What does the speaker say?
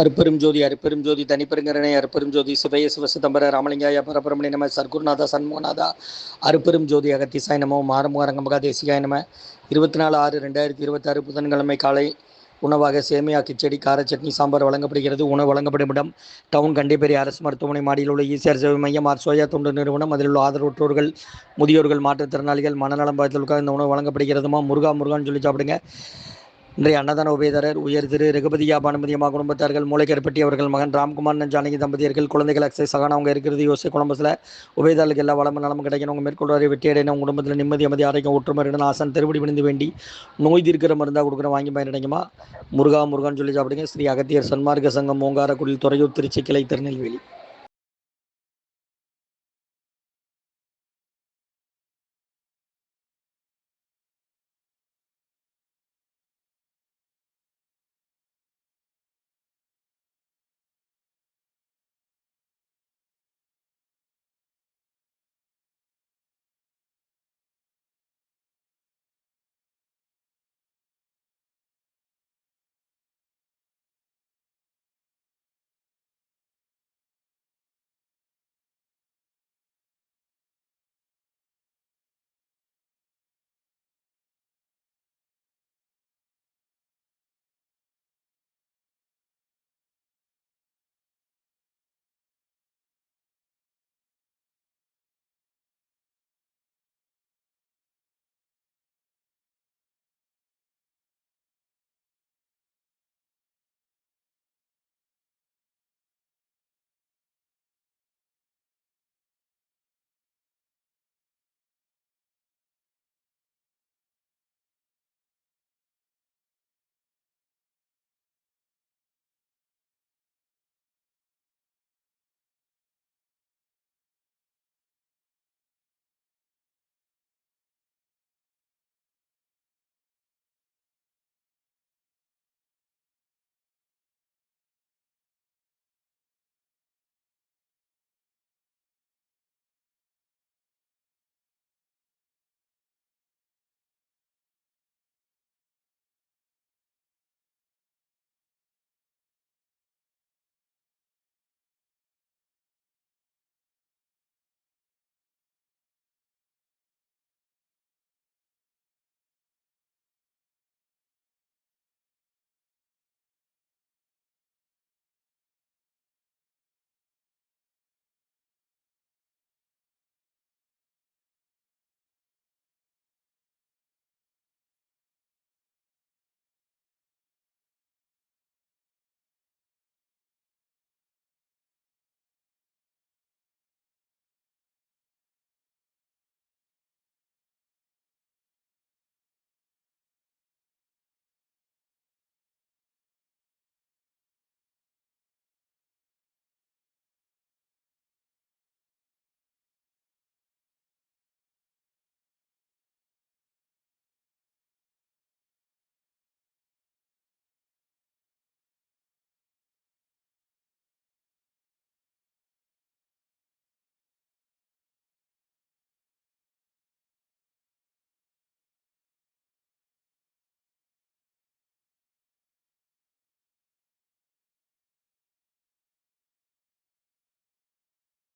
அருப்பெரும் ஜோதி தனிப்பெருங்கரணை அருப்பெரும் ஜோதி சிவய சிவசிதம்பர ராமலிங்காய பரபரமணி நம சர்க்குருநாதா சண்முகநாதா அருப்பெரும் ஜோதி அகத்திசாய் நமோ மாரமுகரங்கமகா தேசிகாய நம 24/6/2026 புதன்கிழமை காலை உணவாக சேமியா கிச்சடி கார சட்னி சாம்பார் வழங்கப்படுகிறது. உணவு வழங்கப்படும் இடம் டவுன் கண்டிப்பேரி அரசு மருத்துவமனை மாடியில் உள்ள ஈசிஆர் சேவை மையம் சோயா தொண்டு நிறுவனம். அதில் உள்ள ஆதரவற்றோர்கள், முதியோர்கள், மாற்றுத்திறனாளிகள், மனநலம் பாதித்தவர்களுக்காக இந்த உணவு வழங்கப்படுகிறதுமா. முருகான்னு சொல்லி சாப்பிடுங்க. இன்றைய அன்னதான உபயதாரர் உயர் திரு ரகுபதியா பானுமதியம்மா குடும்பத்தார்கள், மூளைக்கருப்பட்டி அவர்கள் மகன் ராம்குமார் ஜானகி தம்பதியர்கள், குழந்தைகள் அக்ஷய் சகானா அவங்க இருக்கிறது யோசி கொலம்பஸில். உபயதாரர்களுக்கு எல்லா வளமும் நலமும் கிடைக்கணும். உங்கள் மேற்கொள்வாரை வெற்றி அடையணும். உங்கள் குடும்பத்தில் நிம்மதி அமைதி ஆரோக்கியம் ஒற்றுமை ஆசன் திருப்படி விழுந்து வேண்டி நோய் தீர்க்கிற மருந்தாக கொடுக்குற வாங்கி பயனடைங்கம்மா. முருகான்னு சொல்லி சாப்பிடுங்க. ஸ்ரீ அகத்தியர் சன்மார்க்க சங்கம் ஓங்காரக்குடில் துறையூர் திருச்சி கிளை திருநெல்வேலி.